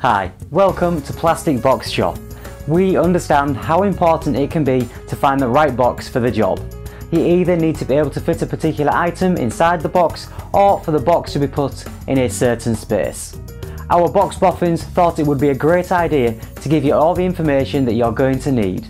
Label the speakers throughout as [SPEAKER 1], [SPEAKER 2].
[SPEAKER 1] Hi, welcome to Plastic Box Shop. We understand how important it can be to find the right box for the job. You either need to be able to fit a particular item inside the box or for the box to be put in a certain space. Our box boffins thought it would be a great idea to give you all the information that you're going to need.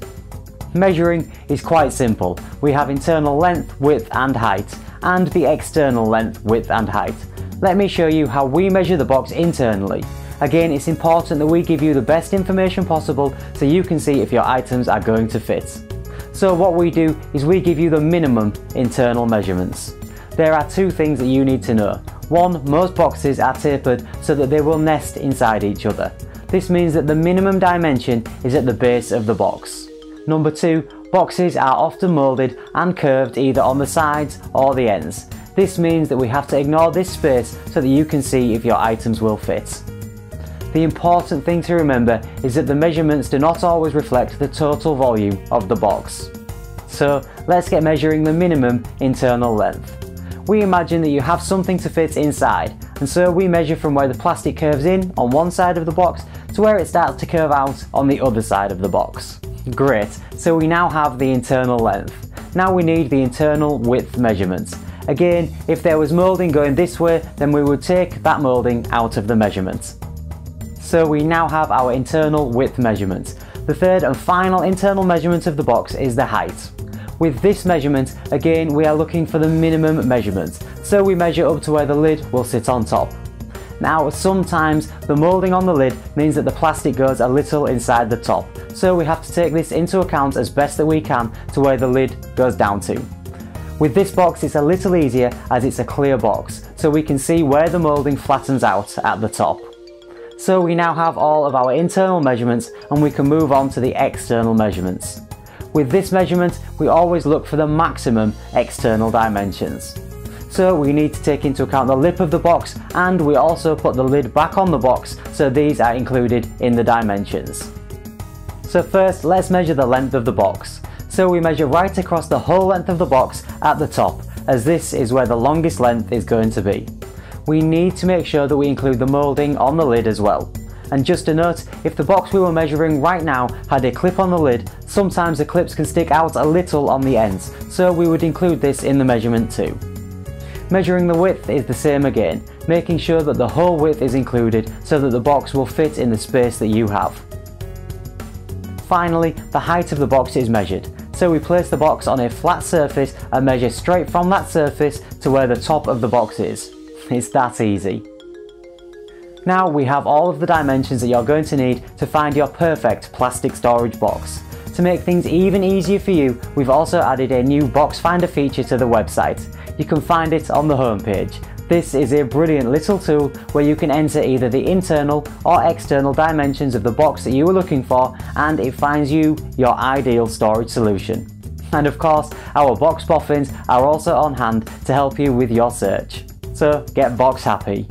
[SPEAKER 1] Measuring is quite simple. We have internal length, width and height, and the external length, width and height. Let me show you how we measure the box internally. Again, it's important that we give you the best information possible so you can see if your items are going to fit. So what we do is we give you the minimum internal measurements. There are two things that you need to know. One, most boxes are tapered so that they will nest inside each other. This means that the minimum dimension is at the base of the box. Number two, boxes are often moulded and curved either on the sides or the ends. This means that we have to ignore this space so that you can see if your items will fit. The important thing to remember is that the measurements do not always reflect the total volume of the box. So let's get measuring the minimum internal length. We imagine that you have something to fit inside, and so we measure from where the plastic curves in on one side of the box to where it starts to curve out on the other side of the box. Great, so we now have the internal length. Now we need the internal width measurement. Again, if there was moulding going this way, then we would take that moulding out of the measurement. So we now have our internal width measurement. The third and final internal measurement of the box is the height. With this measurement, again, we are looking for the minimum measurement, so we measure up to where the lid will sit on top. Now, sometimes the moulding on the lid means that the plastic goes a little inside the top, so we have to take this into account as best that we can to where the lid goes down to. With this box, it's a little easier as it's a clear box, so we can see where the moulding flattens out at the top. So we now have all of our internal measurements and we can move on to the external measurements. With this measurement, we always look for the maximum external dimensions. So we need to take into account the lip of the box, and we also put the lid back on the box, so these are included in the dimensions. So first, let's measure the length of the box. So we measure right across the whole length of the box at the top, as this is where the longest length is going to be. We need to make sure that we include the moulding on the lid as well. And just a note, if the box we were measuring right now had a clip on the lid, sometimes the clips can stick out a little on the ends, so we would include this in the measurement too. Measuring the width is the same again, making sure that the whole width is included so that the box will fit in the space that you have. Finally, the height of the box is measured, so we place the box on a flat surface and measure straight from that surface to where the top of the box is. It's that easy. Now we have all of the dimensions that you're going to need to find your perfect plastic storage box. To make things even easier for you, we've also added a new box finder feature to the website. You can find it on the homepage. This is a brilliant little tool where you can enter either the internal or external dimensions of the box that you were looking for, and it finds you your ideal storage solution. And of course, our box boffins are also on hand to help you with your search. So get box happy.